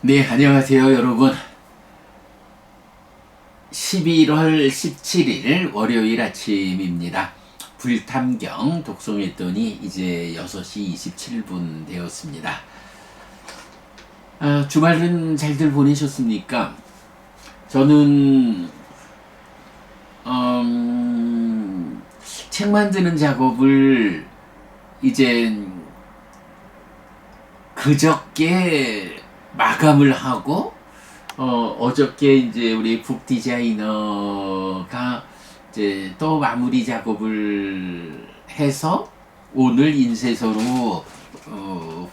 네, 안녕하세요, 여러분. 11월 17일 월요일 아침입니다. 불탐경 독송했더니 이제 6시 27분 되었습니다. 주말은 잘들 보내셨습니까? 저는 책 만드는 작업을 이제 그저께 마감을 하고 어저께 이제 우리 북 디자이너가 이제 또 마무리 작업을 해서 오늘 인쇄소로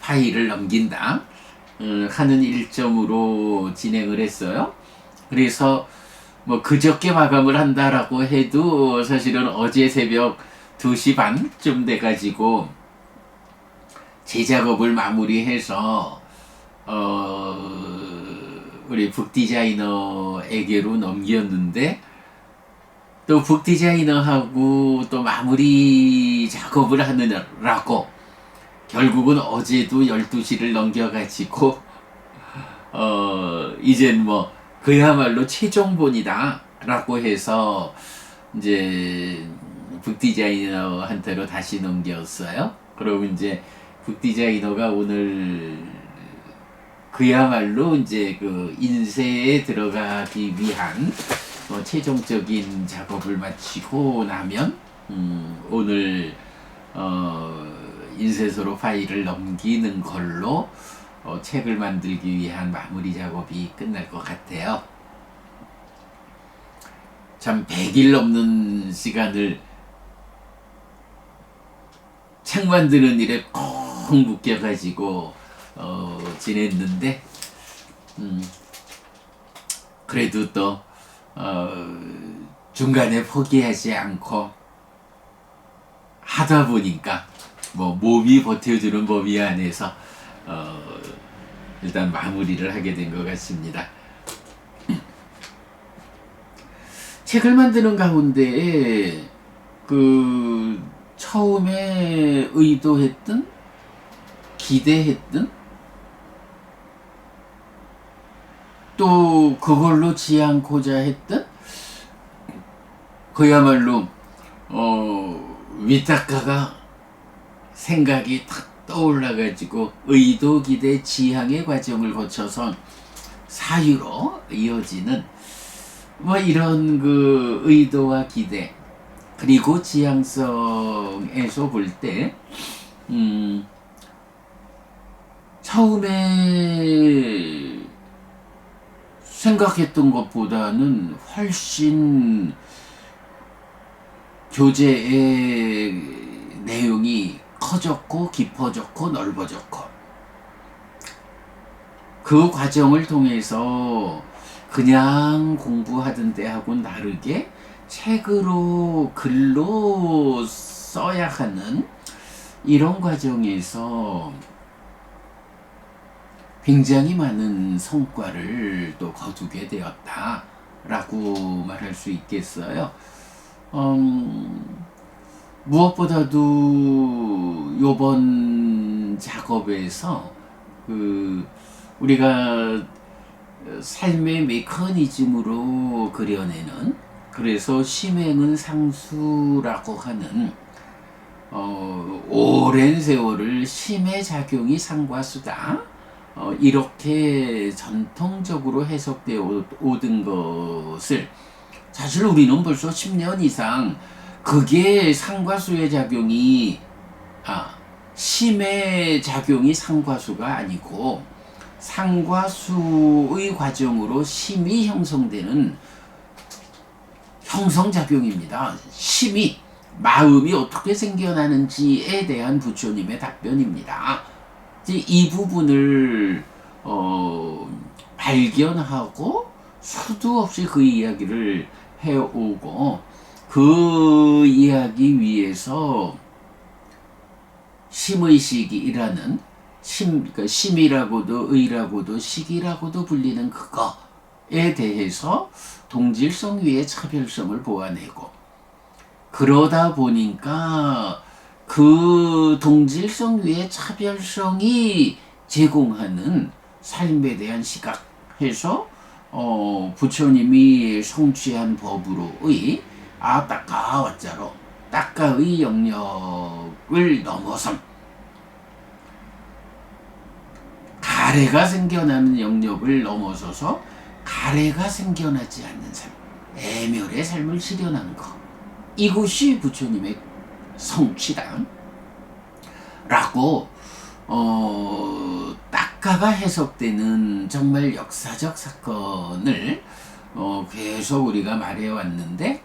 파일을 넘긴다 하는 일정으로 진행을 했어요. 그래서 뭐 그저께 마감을 한다라고 해도 사실은 어제 새벽 2시 반쯤 돼가지고 제 작업을 마무리해서 우리 북 디자이너에게로 넘겼는데 또 북 디자이너하고 또 마무리 작업을 하느라고 결국은 어제도 12시를 넘겨가지고 이젠 뭐 그야말로 최종본이다 라고 해서 이제 북 디자이너한테로 다시 넘겼어요. 그리고 이제 북 디자이너가 오늘 그야말로 이제 그 인쇄에 들어가기 위한 최종적인 작업을 마치고 나면 오늘 인쇄소로 파일을 넘기는 걸로 책을 만들기 위한 마무리 작업이 끝날 것 같아요. 참 100일 넘는 시간을 책 만드는 일에 콕 묶여가지고 지냈는데 그래도 또 중간에 포기하지 않고 하다 보니까 뭐 몸이 버텨주는 범위 안에서 일단 마무리를 하게 된 것 같습니다. 책을 만드는 가운데 그 처음에 의도했던 기대했던 또 그걸로 지않고자 했던 그야말로 위탁가가 생각이 탁 떠올라가지고 의도 기대 지향의 과정을 거쳐서 사유로 이어지는 뭐 이런 그 의도와 기대 그리고 지향성에서 볼 때 처음에 생각했던 것보다는 훨씬 교재의 내용이 커졌고 깊어졌고 넓어졌고 그 과정을 통해서 그냥 공부하던 때하고는 다르게 책으로 글로 써야 하는 이런 과정에서 굉장히 많은 성과를 또 거두게 되었다라고 말할 수 있겠어요. 무엇보다도 요번 작업에서 우리가 삶의 메커니즘으로 그려내는 그래서 심행은 상수라고 하는 오랜 세월을 심의 작용이 상과수다. 이렇게 전통적으로 해석되어 오던 것을 사실 우리는 벌써 10년 이상 그게 상과수의 작용이 심의 작용이 상과수가 아니고 상과수의 과정으로 심이 형성되는 형성작용입니다. 심이 마음이 어떻게 생겨나는지에 대한 부처님의 답변입니다. 이 부분을 발견하고 수도 없이 그 이야기를 해오고 그 이야기 위해서 심의식이라는 그러니까 심이라고도 의라고도 식이라고도 불리는 그거에 대해서 동질성 위에 차별성을 보아내고 그러다 보니까 그 동질성 위에 차별성이 제공하는 삶에 대한 시각 해서 부처님이 성취한 법으로의 따까와자로 따까의 영역을 넘어선 가래가 생겨나는 영역을 넘어서서 가래가 생겨나지 않는 삶, 애멸의 삶을 실현한 것, 이것이 부처님의 성취다 라고 따까가 해석되는 정말 역사적 사건을 계속 우리가 말해왔는데,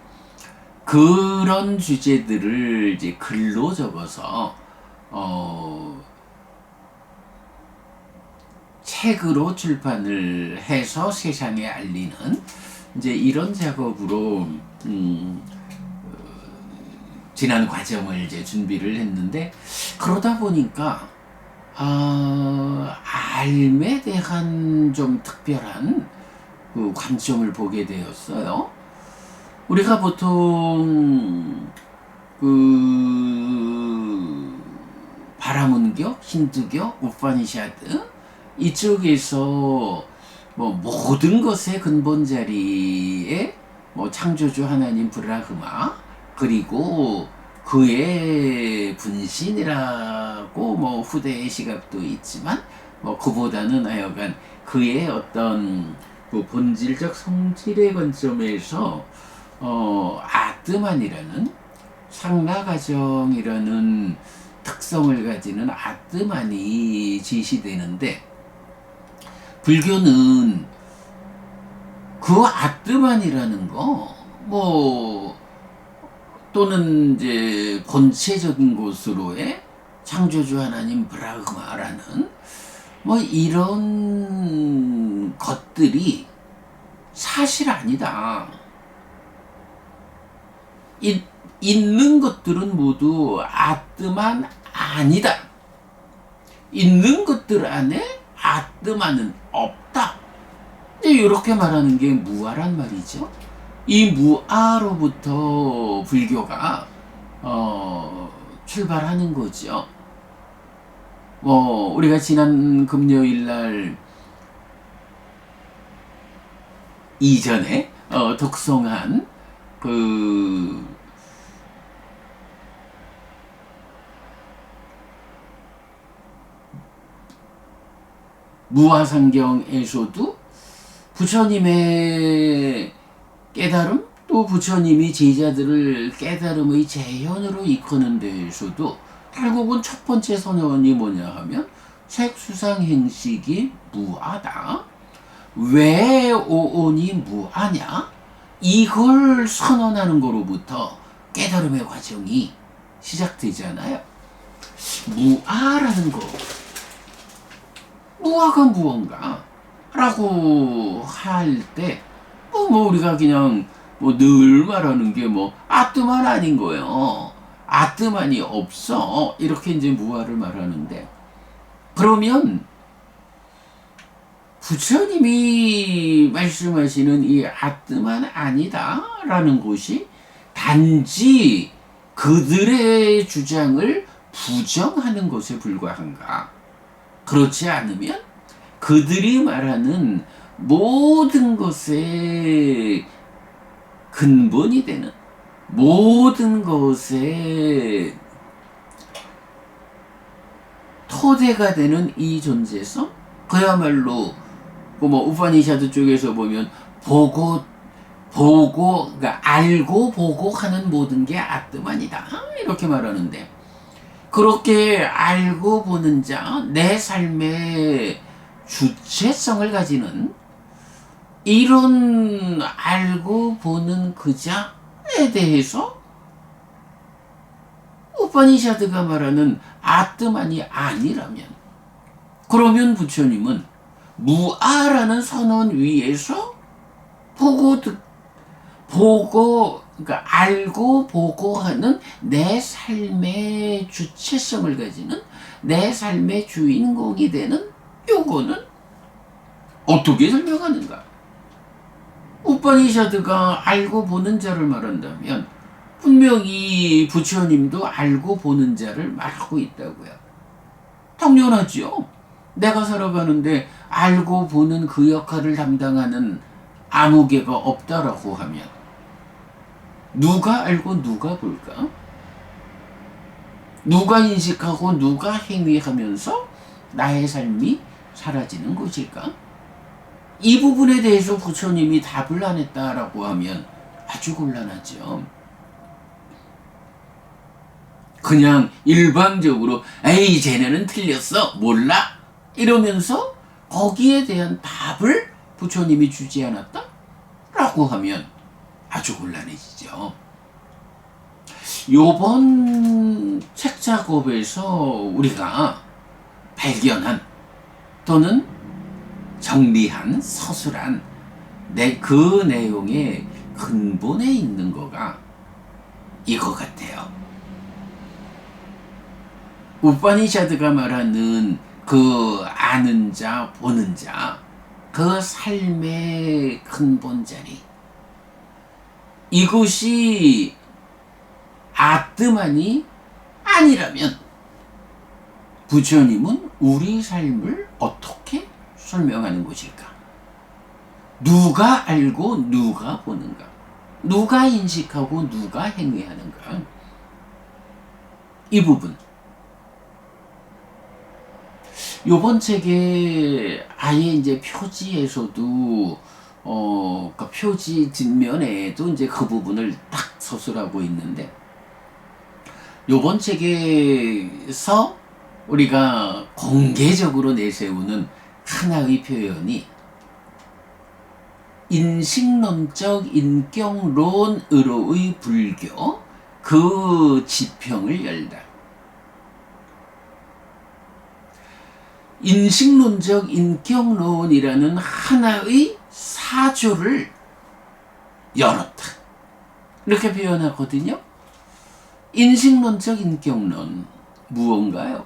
그런 주제들을 이제 글로 적어서 책으로 출판을 해서 세상에 알리는 이제 이런 작업으로 지난 과정을 이제 준비를 했는데, 그러다 보니까 삶에 대한 좀 특별한 그 관점을 보게 되었어요. 우리가 보통 바라문교, 힌두교, 우파니샤드 이쪽에서 모든 것의 근본 자리에 창조주 하나님 브라흐마, 그리고 그의 분신이라고 후대의 시각도 있지만 그보다는 하여간 그의 어떤 그 본질적 성질의 관점에서 아뜨만이라는 상라가정이라는 특성을 가지는 아뜨만이 제시되는데, 불교는 그 아뜨만이라는 거 또는 이제 본체적인 곳으로의 창조주 하나님 브라흐마라는 이런 것들이 사실 아니다. 있는 것들은 모두 아뜨만 아니다. 있는 것들 안에 아뜨만은 없다. 이렇게 말하는 게 무아란 말이죠. 이 무아로부터 불교가 출발하는 거죠. 우리가 지난 금요일날 이전에 독송한 무아상경에서도 부처님의 깨달음, 또 부처님이 제자들을 깨달음의 재현으로 이끄는 데에서도 결국은 첫 번째 선언이 뭐냐 하면 색수상행식이 무아다. 왜 오온이 무아냐? 이걸 선언하는 거로부터 깨달음의 과정이 시작되잖아요. 무아라는 거, 무아가 무언가 라고 할 때 우리가 그냥 늘 말하는 게 아뜨만 아닌 거예요. 아뜨만이 없어, 이렇게 이제 무아를 말하는데, 그러면 부처님이 말씀하시는 이 아뜨만 아니다 라는 것이 단지 그들의 주장을 부정하는 것에 불과한가? 그렇지 않으면 그들이 말하는 모든 것의 근본이 되는, 모든 것의 토대가 되는 이 존재성, 그야말로 우파니샤드 쪽에서 보면 그러니까 알고 보고 하는 모든 게 아뜨만이다 이렇게 말하는데, 그렇게 알고 보는 자, 내 삶의 주체성을 가지는 이런 알고 보는 그 자에 대해서 우파니샤드가 말하는 아뜨만이 아니라면, 그러면 부처님은 무아라는 선언 위에서 그러니까 알고 보고 하는 내 삶의 주체성을 가지는, 내 삶의 주인공이 되는 요거는 어떻게 설명하는가? 우파니샤드가 알고 보는 자를 말한다면 분명히 부처님도 알고 보는 자를 말하고 있다고요. 당연하죠. 내가 살아가는데 알고 보는 그 역할을 담당하는 아무 개가 없다라고 하면 누가 알고 누가 볼까? 누가 인식하고 누가 행위하면서 나의 삶이 사라지는 것일까? 이 부분에 대해서 부처님이 답을 안 했다라고 하면 아주 곤란하죠. 그냥 일방적으로 에이 쟤네는 틀렸어 몰라 이러면서 거기에 대한 답을 부처님이 주지 않았다? 라고 하면 아주 곤란해지죠. 요번 책 작업에서 우리가 발견한 또는 정리한 서술한 그 내용의 근본에 있는 거가 이거 같아요. 우파니샤드가 말하는 그 아는 자, 보는 자, 그 삶의 근본 자리. 이것이 아뜨만이 아니라면 부처님은 우리 삶을 어떻게 설명하는 것일까? 누가 알고 누가 보는가? 누가 인식하고 누가 행위하는가? 이 부분. 요번 책에 아예 이제 표지에서도 그 표지 뒷면에도 이제 그 부분을 딱 서술하고 있는데 요번 책에서 우리가 공개적으로 내세우는 하나의 표현이 인식론적 인격론으로의 불교 그 지평을 열다. 인식론적 인격론이라는 하나의 사조를 열었다. 이렇게 표현하거든요. 인식론적 인격론 무언가요?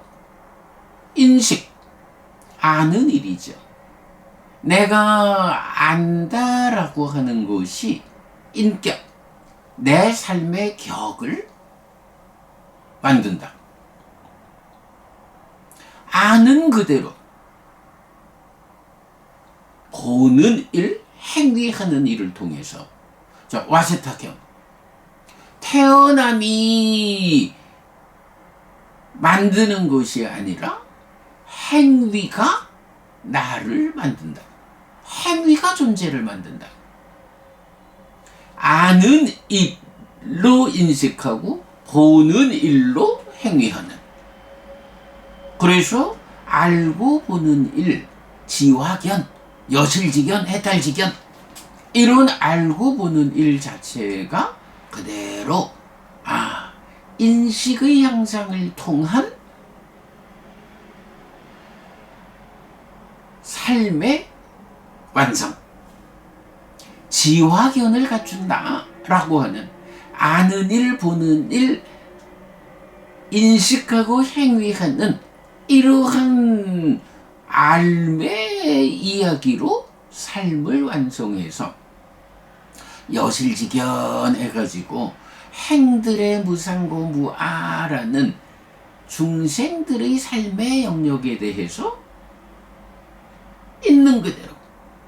인식, 아는 일이죠. 내가 안다라고 하는 것이 인격, 내 삶의 격을 만든다. 아는 그대로 보는 일, 행위하는 일을 통해서 자, 와세타경 태어남이 만드는 것이 아니라 행위가 나를 만든다. 행위가 존재를 만든다. 아는 일로 인식하고 보는 일로 행위하는. 그래서 알고 보는 일, 지화견, 여실지견, 해탈지견 이런 알고 보는 일 자체가 그대로 인식의 향상을 통한 삶의 완성, 지화견을 갖춘다라고 하는 아는 일, 보는 일, 인식하고 행위하는 이러한 알의 이야기로 삶을 완성해서 여실지견 해가지고 행들의 무상고 무아라는 중생들의 삶의 영역에 대해서 있는 그대로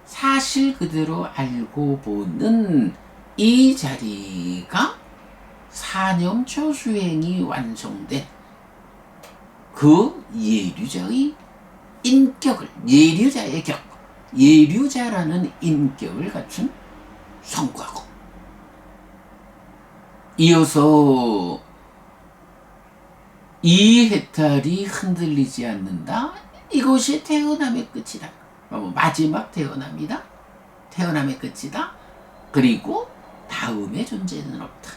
사실 그대로 알고 보는 이 자리가 사념초 수행이 완성된 그 예류자의 인격을, 예류자의 격, 예류자라는 인격을 갖춘 성과고, 이어서 이 해탈이 흔들리지 않는다. 이것이 태어남의 끝이다. 마지막 태어남이다. 태어남의 끝이다. 그리고 다음의 존재는 없다.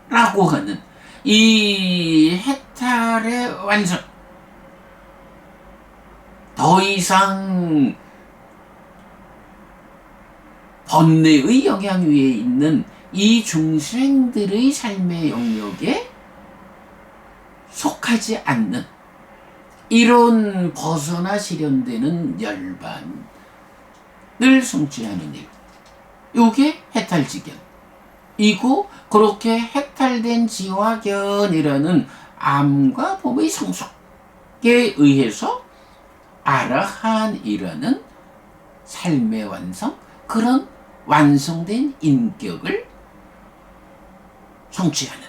라고 하는 이 해탈의 완성. 더 이상 번뇌의 영향 위에 있는 이 중생들의 삶의 영역에 속하지 않는 이런 벗어나 실현되는 열반을 성취하는 일. 요게 해탈지견이고, 그렇게 해탈된 지화견이라는 암과 봄의 성숙에 의해서 아라한이라는 삶의 완성, 그런 완성된 인격을 성취하는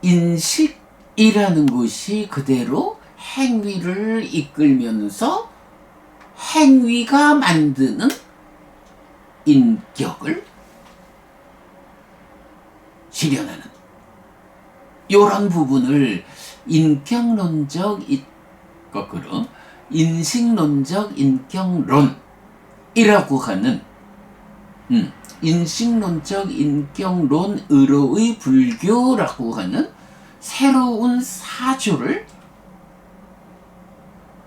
인식이라는 것이 그대로 행위를 이끌면서 행위가 만드는 인격을 실현하는 이런 부분을 거꾸로 인식론적 인격론이라고 하는 인식론적 인격론으로의 불교라고 하는 새로운 사조를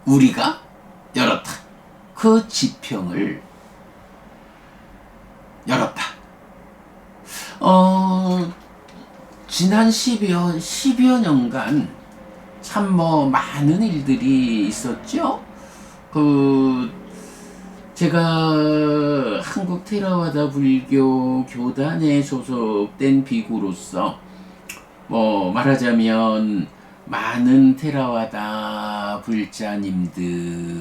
우리가 열었다. 그 지평을 열었다. 지난 10여 년간 참 많은 일들이 있었죠. 제가 한국 테라와다 불교 교단에 소속된 비구로서 말하자면 많은 테라와다 불자님들의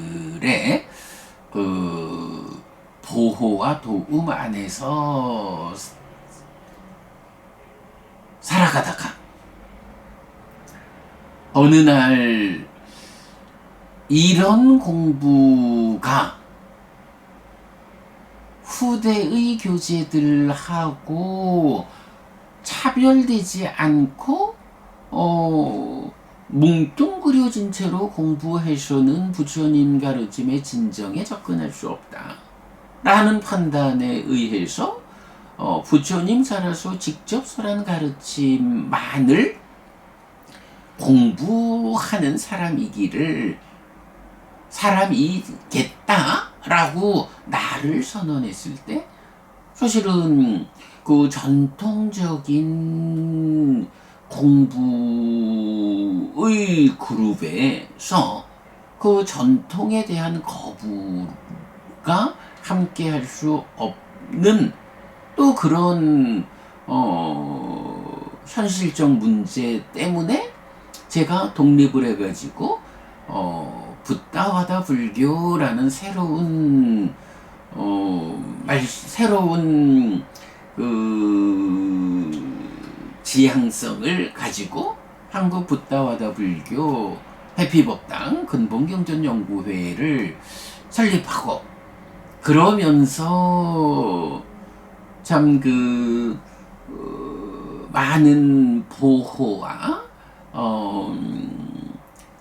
보호와 도움 안에서 살아가다가 어느 날 이런 공부가 후대의 교재들하고 차별되지 않고 뭉뚱그려진 채로 공부해서는 부처님 가르침에 진정에 접근할 수 없다 라는 판단에 의해서 부처님 살아서 직접 설한 가르침만을 공부하는 사람이겠다라고 나를 선언했을 때 사실은 그 전통적인 공부의 그룹에서 그 전통에 대한 거부가 함께 할 수 없는 또 그런 현실적 문제 때문에 제가 독립을 해가지고 붓다와다 불교라는 새로운 지향성을 가지고 한국 붓다와다 불교 해피법당 근본경전연구회를 설립하고 그러면서 참 많은 보호와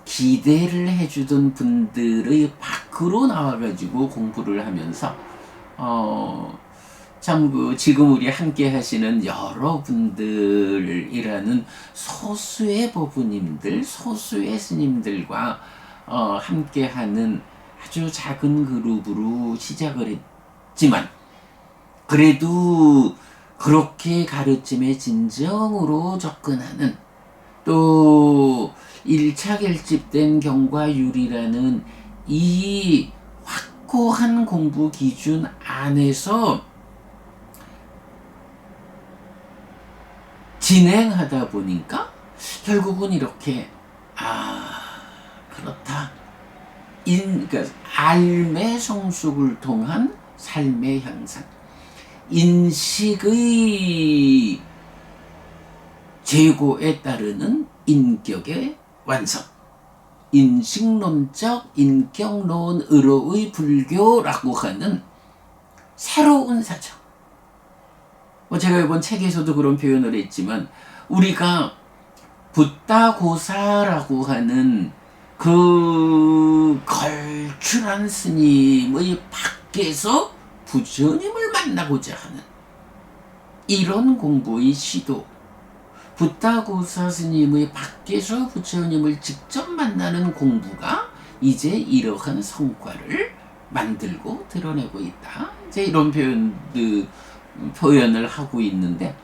기대를 해주던 분들의 밖으로 나와가지고 공부를 하면서 참 지금 우리 함께 하시는 여러분들이라는 소수의 보부님들, 소수의 스님들과 함께 하는 아주 작은 그룹으로 시작을 했지만 그래도 그렇게 가르침에 진정으로 접근하는 또 1차 결집된 경과율이라는 이 확고한 공부 기준 안에서 진행하다 보니까 결국은 이렇게 그렇다. 그러니까 삶의 성숙을 통한 삶의 향상, 인식의 제고에 따르는 인격의 완성, 인식론적 인격론으로의 불교라고 하는 새로운 사정. 제가 이번 책에서도 그런 표현을 했지만 우리가 붓다고사라고 하는 그 걸출한 스님의 밖에서 부처님을 만나고자 하는 이런 공부의 시도, 붓다고사 스님의 밖에서 부처님을 직접 만나는 공부가 이제 이러한 성과를 만들고 드러내고 있다. 이제 이런 표현을 하고 있는데,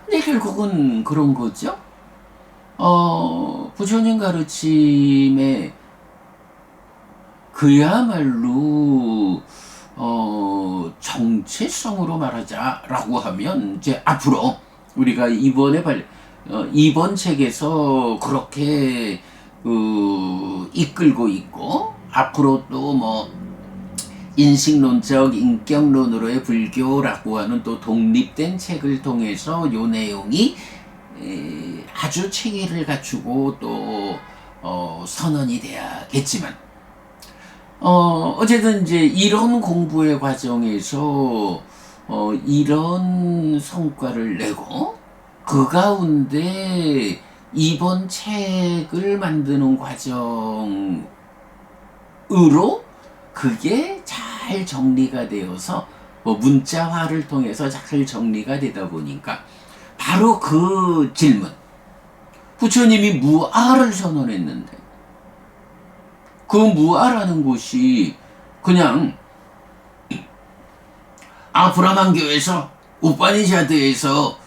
근데 결국은 그런 거죠. 부처님 가르침에 그야말로 정체성으로 말하자라고 하면 이제 앞으로 우리가 이번 책에서 그렇게 이끌고 있고, 앞으로 또 뭐 인식론적 인격론으로의 불교라고 하는 또 독립된 책을 통해서 요 내용이 아주 체계를 갖추고 또 선언이 돼야겠지만, 어쨌든 이제 이런 공부의 과정에서 이런 성과를 내고, 그 가운데 이번 책을 만드는 과정으로 그게 잘 정리가 되어서 뭐 문자화를 통해서 잘 정리가 되다 보니까 바로 그 질문, 부처님이 무아를 선언했는데 그 무아라는 것이 그냥 브라만교에서 우파니샤드에서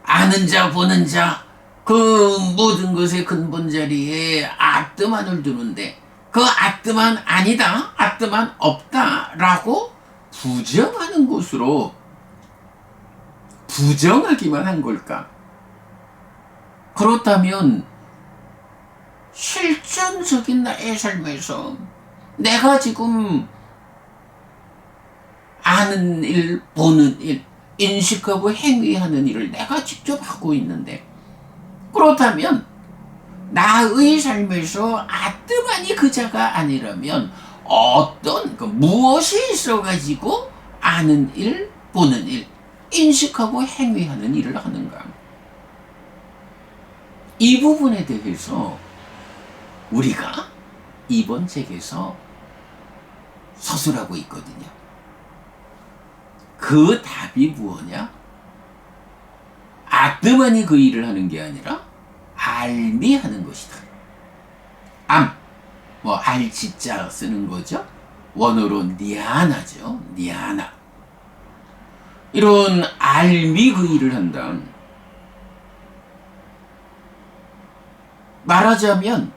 아는 자 보는 자 그 모든 것의 근본 자리에 아뜨만을 두는데, 그 아뜨만 아니다, 아뜨만 없다라고 부정하는 것으로 부정하기만 한 걸까? 그렇다면 실존적인 나의 삶에서 내가 지금 아는 일, 보는 일, 인식하고 행위하는 일을 내가 직접 하고 있는데, 그렇다면 나의 삶에서 아뜨만이 그자가 아니라면 어떤 무엇이 있어가지고 아는 일, 보는 일, 인식하고 행위하는 일을 하는가? 이 부분에 대해서 우리가 이번 책에서 서술하고 있거든요. 그 답이 무엇냐? 아뜨만이 그 일을 하는 게 아니라 알미 하는 것이다. 알지자 쓰는 거죠. 원어로 니아나죠. 니아나. 이런 알미 그 일을 한다. 말하자면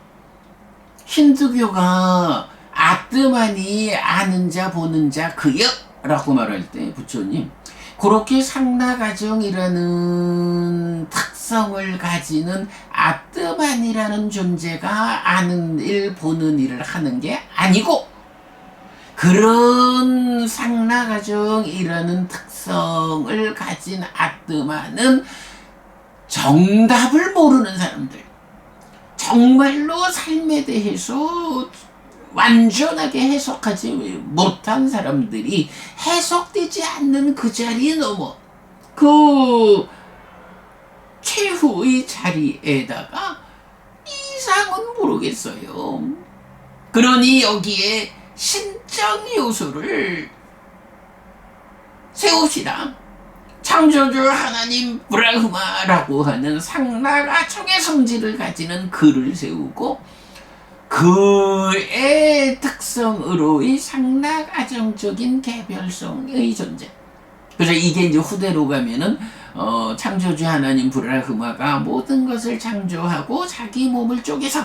힌두교가 아뜨만이 아는 자 보는 자 그여 라고 말할 때 부처님 그렇게 상나가정이라는 특성을 가지는 아뜨만이라는 존재가 아는 일 보는 일을 하는 게 아니고, 그런 상나가정이라는 특성을 가진 아뜨만은 정답을 모르는 사람들, 정말로 삶에 대해서 완전하게 해석하지 못한 사람들이 해석되지 않는 그 자리에 넘어 그 최후의 자리에다가 이상은 모르겠어요. 그러니 여기에 신적 요소를 세웁시다. 창조주 하나님 브라흐마라고 하는 상나가정의 성질을 가지는 그를 세우고, 그의 특성으로의 상나가정적인 개별성의 존재. 그래서 이게 이제 후대로 가면은 창조주 하나님 브라흐마가 모든 것을 창조하고 자기 몸을 쪼개서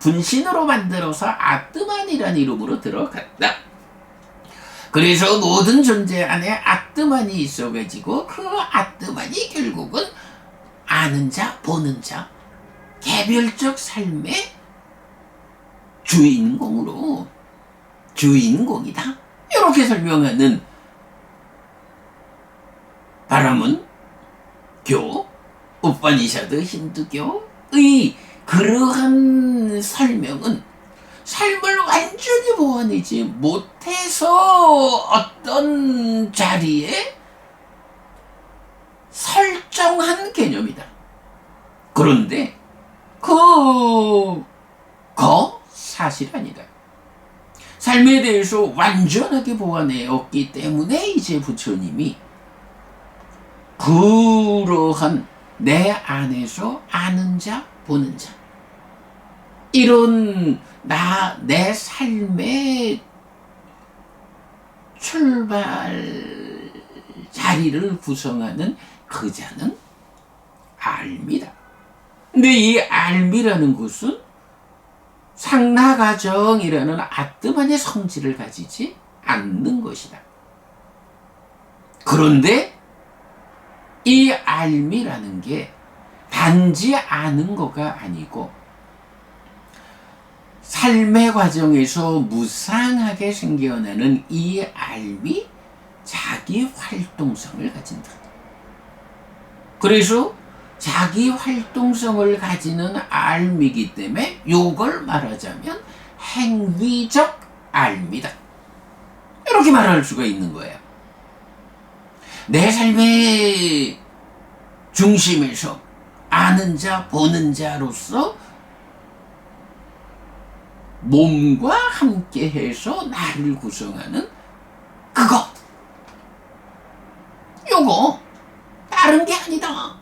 분신으로 만들어서 아뜨만이라는 이름으로 들어갔다. 그래서 모든 존재 안에 아뜨만이 있어가지고 그 아뜨만이 결국은 아는 자, 보는 자, 개별적 삶의 주인공이다. 이렇게 설명하는 바라문 교, 우파니샤드 힌두교의 그러한 설명은 삶을 완전히 보완하지 못해서 어떤 자리에 설정한 개념이다. 그런데 그거 사실 아니다. 삶에 대해서 완전하게 보완해왔기 때문에 이제 부처님이 그러한 내 안에서 아는 자, 보는 자, 이런 내 삶의 출발 자리를 구성하는 그 자는 알미다. 근데 이 알미라는 것은 상나가정이라는 아뜨만의 성질을 가지지 않는 것이다. 그런데 이 알미라는 게 단지 아는 거가 아니고 삶의 과정에서 무상하게 생겨나는 이 알미 자기 활동성을 가진다. 그래서 자기 활동성을 가지는 알미이기 때문에 이걸 말하자면 행위적 알미다. 이렇게 말할 수가 있는 거예요. 내 삶의 중심에서 아는 자, 보는 자로서 몸과 함께해서 나를 구성하는 그거. 요거 다른 게 아니다.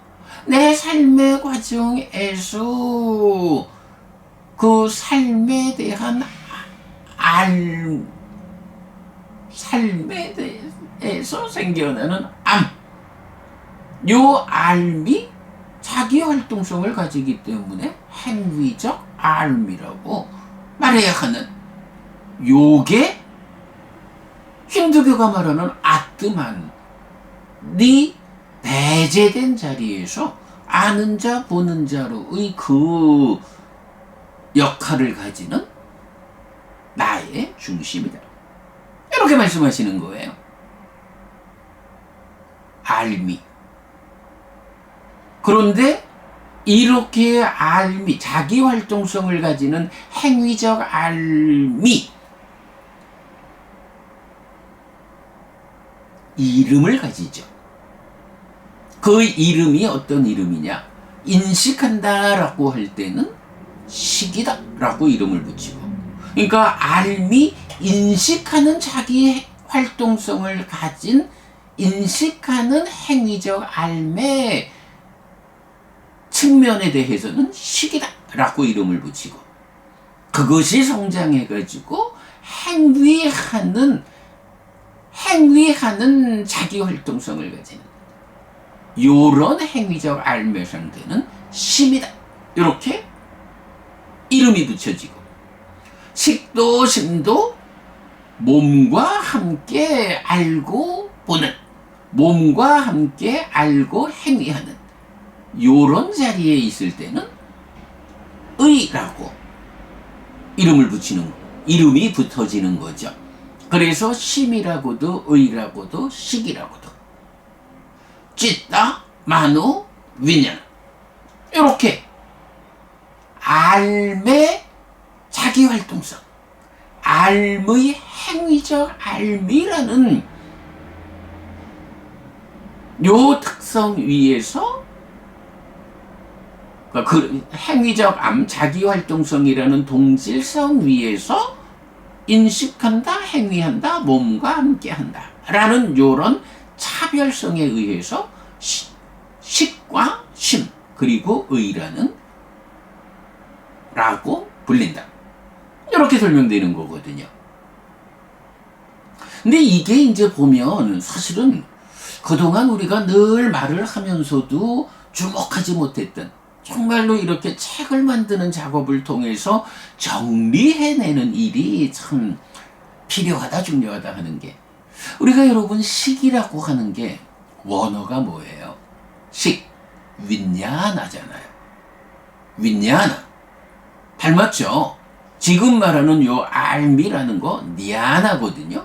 내 삶의 과정에서 그 삶에 대한 삶에 대해서 생겨나는 요 알미 자기 활동성을 가지기 때문에 행위적 알미라고 말해야 하는 요게 힌두교가 말하는 아트만 네 배제된 자리에서 아는 자 보는 자로의 그 역할을 가지는 나의 중심이다. 이렇게 말씀하시는 거예요. 알미. 그런데 이렇게 알미, 자기 활동성을 가지는 행위적 알미, 이름을 가지죠. 그 이름이 어떤 이름이냐? 인식한다라고 할 때는 식이다라고 이름을 붙이고, 그러니까 알미, 인식하는 자기 활동성을 가진 인식하는 행위적 알매 측면에 대해서는 식이다라고 이름을 붙이고, 그것이 성장해가지고 행위하는 자기 활동성을 가지는 요런 행위적 알매 상태는 심이다. 이렇게 이름이 붙여지고, 식도 심도 몸과 함께 알고 보는, 몸과 함께 알고 행위하는 요런 자리에 있을 때는 의라고 이름을 붙이는 거, 이름이 붙어지는 거죠. 그래서 심이라고도 의라고도 식이라고도 찢다, 만우, 위냐, 이렇게 알매 자기 활동성, 알의 행위적 알미라는 요 특성 위에서 그 행위적 자기 활동성이라는 동질성 위에서 인식한다, 행위한다, 몸과 함께한다 라는 요런 차별성에 의해서 식과 심 그리고 의라는 라고 불린다. 이렇게 설명되는 거거든요. 근데 이게 이제 보면 사실은 그동안 우리가 늘 말을 하면서도 주목하지 못했던, 정말로 이렇게 책을 만드는 작업을 통해서 정리해내는 일이 참 필요하다, 중요하다 하는 게, 우리가 여러분 식이라고 하는 게 원어가 뭐예요? 식, 윈냐나잖아요. 윈냐나. 닮았죠? 지금 말하는 요 알미라는 거 니아나거든요.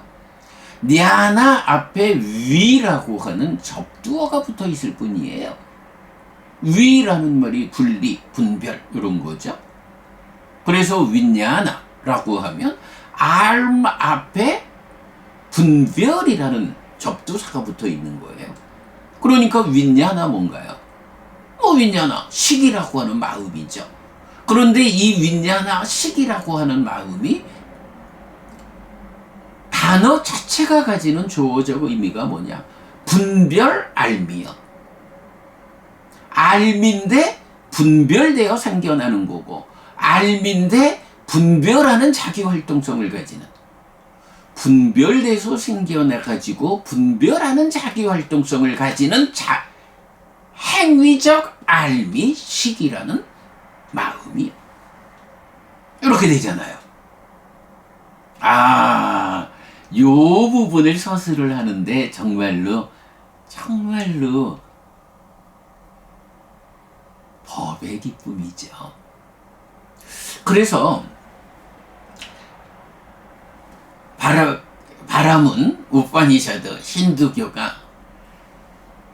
니아나 앞에 위라고 하는 접두어가 붙어 있을 뿐이에요. 위라는 말이 분리, 분별 이런 거죠. 그래서 윈냐나라고 하면 알 앞에 분별이라는 접두사가 붙어 있는 거예요. 그러니까 윈냐나 뭔가요? 윈냐나 식이라고 하는 마음이죠. 그런데 이 윈냐나 식이라고 하는 마음이 단어 자체가 가지는 주어적 의미가 뭐냐? 분별 알미요. 알미인데 분별되어 생겨나는 거고, 알미인데 분별하는 자기 활동성을 가지는, 분별돼서 생겨나가지고 분별하는 자기 활동성을 가지는 행위적 알미 식이라는 마음이 이렇게 되잖아요. 요 부분을 서술을 하는데 정말로 법의 기쁨이죠. 그래서 브라문 우파니샤드 힌두교가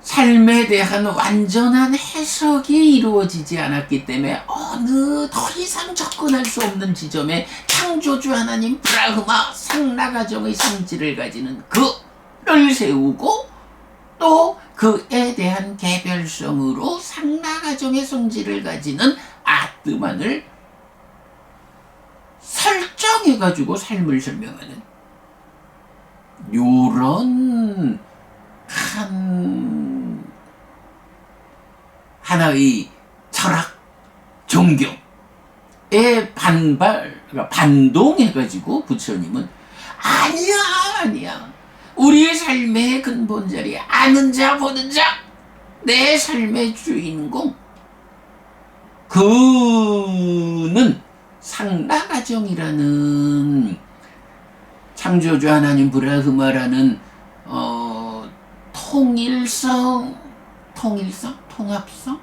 삶에 대한 완전한 해석이 이루어지지 않았기 때문에 어느 더 이상 접근할 수 없는 지점에 창조주 하나님 브라흐마 상나가정의 성질을 가지는 그를 세우고 또 그에 대한 개별성으로 상나가정의 성질을 가지는 아트만을 설정해가지고 삶을 설명하는 요런 하나의 철학, 종교에 반동해가지고 부처님은 아니야. 우리의 삶의 근본 자리, 아는 자, 보는 자, 내 삶의 주인공. 그는 상나가정이라는 창조주 하나님 브라흐마라는 통합성,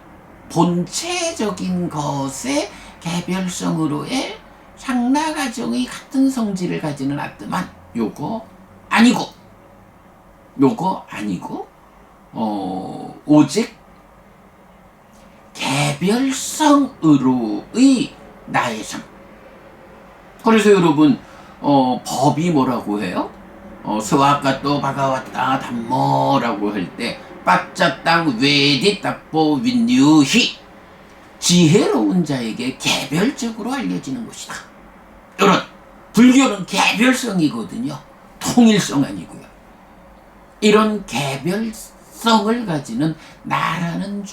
본체적인 것의 개별성으로의 상나가정의 같은 성질을 가지는 아트만 요거 아니고 오직 개별성으로의 나의 삶. 그래서 여러분 법이 뭐라고 해요? 스와카토 바가와타 담모라고 할 때 빠짜땅 웨디 따뽀 윈유히 지혜로운 자에게 개별적으로 알려지는 것이다. 이런 불교는 개별성이거든요. 통일성 아니고요. 이런 개별성을 가지는 나라는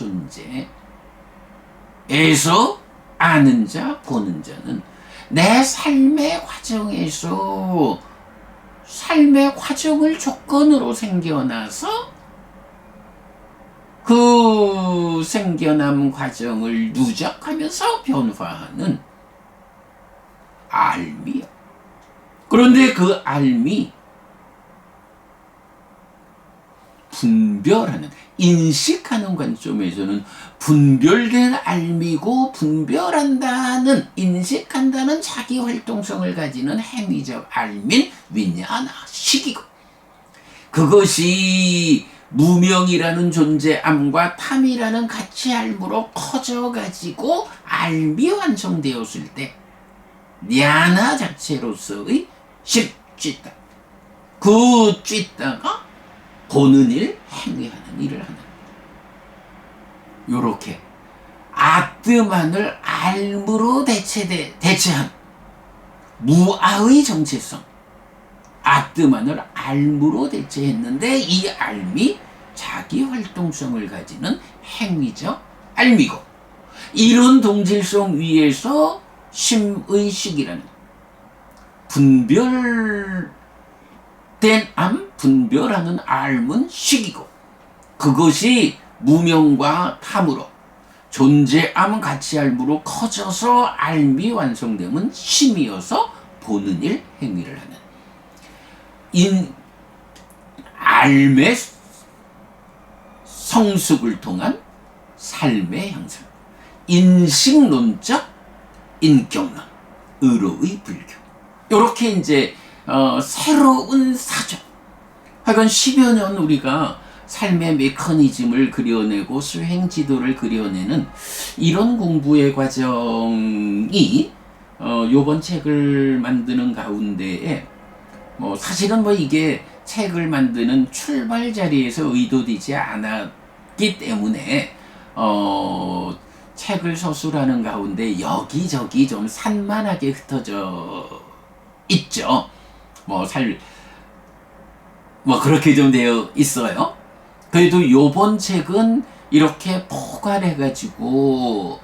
존재에서 아는 자, 보는 자는 내 삶의 과정에서 삶의 과정을 조건으로 생겨나서 그 생겨남 과정을 누적하면서 변화하는 알미요. 그런데 그 알미 분별하는, 인식하는 관점에서는 분별된 알미고 분별한다는, 인식한다는 자기 활동성을 가지는 행위적 알민 위냐나식이고, 그것이 무명이라는 존재암과 탐이라는 가치알무로 커져가지고 알미 완성되었을 때 냐나 자체로서의 십쥐따, 그 쥐따가 보는 일, 행위하는 일을 하는, 요렇게 아뜨만을 알무로 대체한 무아의 정체성, 아뜨만을 알무로 대체했는데 이 알미 자기 활동성을 가지는 행위적 알미고, 이런 동질성 위에서 심의식이라는 분별된 암, 분별하는 알문 식이고, 그것이 무명과 탐으로 존재암 가치알무로 커져서 알미 완성되면 심이어서 보는 일, 행위를 하는 알매 성숙을 통한 삶의 형상, 인식론적 인격론, 의로의 불교. 이렇게 이제 새로운 사정. 하여간 10여 년 우리가 삶의 메커니즘을 그려내고 수행 지도를 그려내는 이런 공부의 과정이 요번 책을 만드는 가운데에 사실은 이게 책을 만드는 출발 자리에서 의도되지 않았기 때문에 책을 서술하는 가운데 여기저기 좀 산만하게 흩어져 있죠. 그렇게 좀 되어 있어요. 그래도 요번 책은 이렇게 포괄해가지고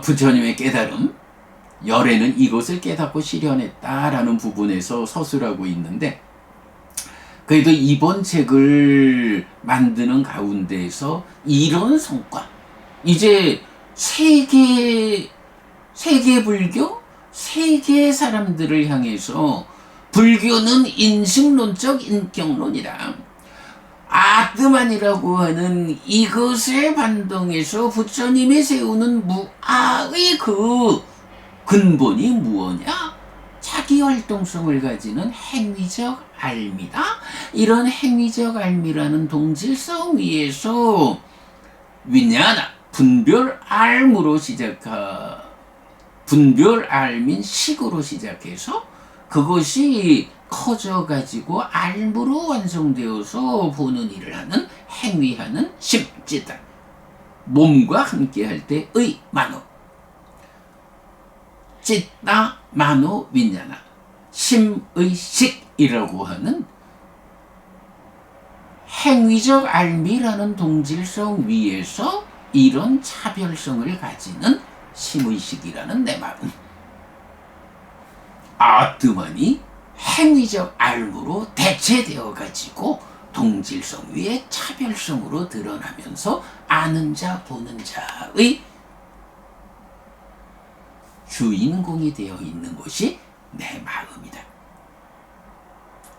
부처님의 깨달음, 열애는 이것을 깨닫고 실현했다라는 부분에서 서술하고 있는데, 그래도 이번 책을 만드는 가운데에서 이런 성과, 이제 세계 불교, 세계 사람들을 향해서 불교는 인식론적 인격론이다. 아트만이라고 하는 이것에 반동해서 부처님이 세우는 무아의 그 근본이 무엇냐? 자기 활동성을 가지는 행위적 알미다. 이런 행위적 알미라는 동질성 위에서 위냐나 분별 알무로 분별 알민 식으로 시작해서 그것이 커져가지고 알무로 완성되어서 보는 일을 하는 행위하는 심지다. 몸과 함께할 때의 만호. 찌다 만호 윈냐나 심의 식이라고 하는 행위적 알미라는 동질성 위에서 이런 차별성을 가지는 심의식이라는 내 마음. 아뜨만이 행위적 알무로 대체되어 가지고 동질성 위에 차별성으로 드러나면서 아는 자 보는 자의 주인공이 되어 있는 것이 내 마음이다.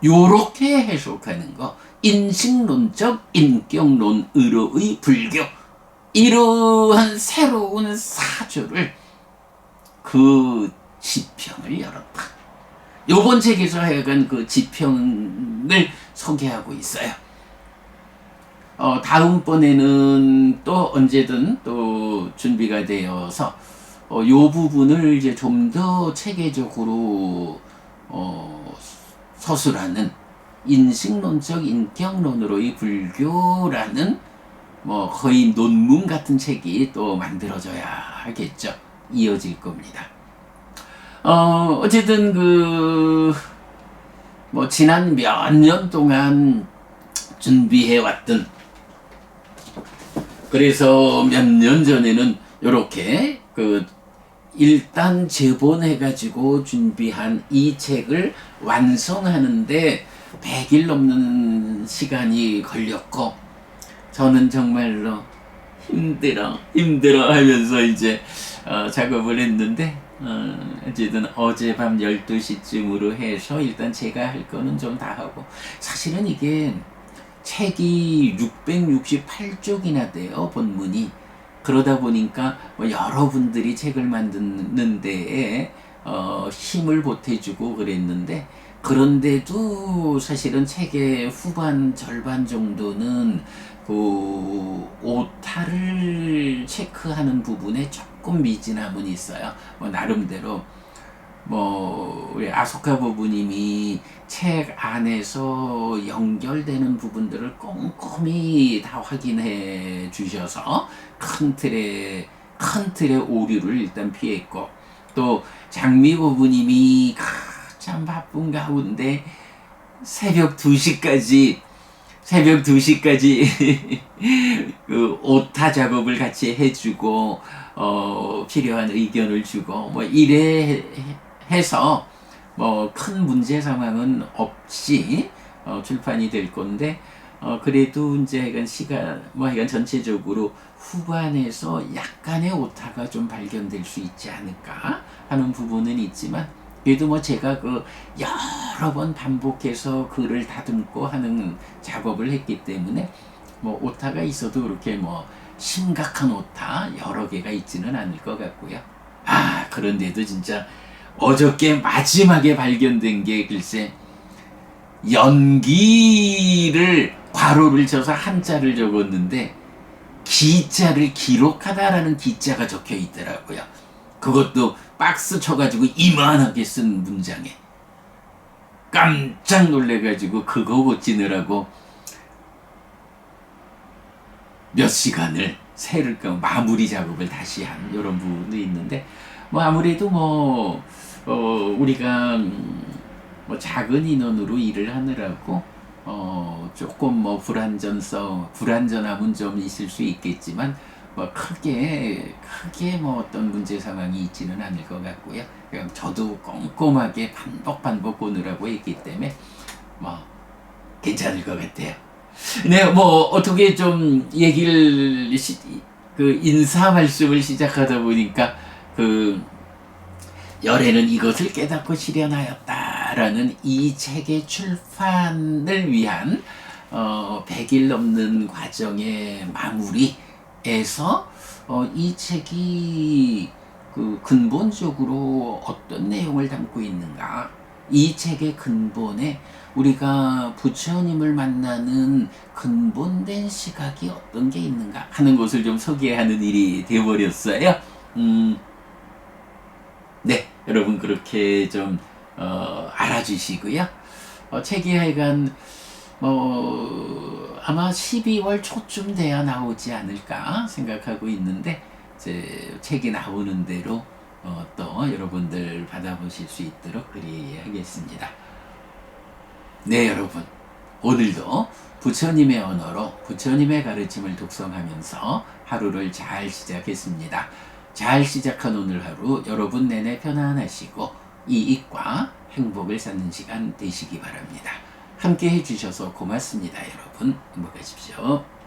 요렇게 해석하는 거 인식론적 인격론으로의 불교, 이러한 새로운 사조를 그 지평을 열었다. 요번 책에서 하여간 그 지평을 소개하고 있어요. 다음번에는 또 언제든 또 준비가 되어서 요 부분을 이제 좀 더 체계적으로 서술하는 인식론적 인격론으로의 불교라는 뭐 거의 논문 같은 책이 또 만들어져야 하겠죠. 이어질 겁니다. 어쨌든 뭐 지난 몇 년 동안 준비해 왔던, 그래서 몇 년 전에는 요렇게 일단 제본해가지고 준비한 이 책을 완성하는데 100일 넘는 시간이 걸렸고, 저는 정말로 힘들어 하면서 이제 작업을 했는데, 어쨌든 어젯밤 12시쯤으로 해서 일단 제가 할 거는 좀 다 하고, 사실은 이게 책이 668쪽이나 돼요, 본문이. 그러다 보니까 뭐 여러분들이 책을 만드는 데에 힘을 보태주고 그랬는데, 그런데도 사실은 책의 후반 절반 정도는 그 오타를 체크하는 부분에 조금 미진함은 있어요. 뭐 나름대로 뭐 우리 아소카 부부님이 책 안에서 연결되는 부분들을 꼼꼼히 다 확인해 주셔서 큰 틀의 오류를 일단 피했고, 또 장미 부부님이 참 바쁜 가운데 새벽 2시까지 그 오타 작업을 같이 해주고 필요한 의견을 주고 뭐 이래 해서 뭐 큰 문제 상황은 없이 출판이 될 건데, 그래도 이제 이건 전체적으로 후반에서 약간의 오타가 좀 발견될 수 있지 않을까 하는 부분은 있지만, 그래도 뭐 제가 여러 번 반복해서 글을 다듬고 하는 작업을 했기 때문에 뭐 오타가 있어도 그렇게 뭐 심각한 오타 여러 개가 있지는 않을 것 같고요. 그런데도 진짜 어저께 마지막에 발견된 게 글쎄, 연기를 괄호를 쳐서 한자를 적었는데 기자를 기록하다라는 기자가 적혀 있더라고요. 그것도 박스 쳐가지고 이만하게 쓴 문장에 깜짝 놀래가지고 그거 고치느라고 몇 시간을 마무리 작업을 다시 한 이런 부분도 있는데, 뭐 아무래도 우리가 뭐 작은 인원으로 일을 하느라고 조금 뭐 불안전함은 좀 있을 수 있겠지만 뭐 크게 뭐 어떤 문제 상황이 있지는 않을 것 같고요. 그냥 저도 꼼꼼하게 반복 보느라고 했기 때문에 뭐 괜찮을 것 같아요. 네, 뭐 어떻게 좀 얘기를 인사 말씀을 시작하다 보니까 열애는 이것을 깨닫고 실현하였다라는 이 책의 출판을 위한 100일 넘는 과정의 마무리에서 이 책이 근본적으로 어떤 내용을 담고 있는가, 이 책의 근본에 우리가 부처님을 만나는 근본된 시각이 어떤 게 있는가 하는 것을 좀 소개하는 일이 되어버렸어요. 네, 여러분 그렇게 좀 알아주시고요. 책이 하여간 아마 12월 초쯤 돼야 나오지 않을까 생각하고 있는데 제 책이 나오는 대로 또 여러분들 받아보실 수 있도록 그리하겠습니다. 네, 여러분 오늘도 부처님의 언어로 부처님의 가르침을 독송하면서 하루를 잘 시작했습니다. 잘 시작한 오늘 하루 여러분 내내 편안하시고 이익과 행복을 쌓는 시간 되시기 바랍니다. 함께 해주셔서 고맙습니다. 여러분 행복하십시오.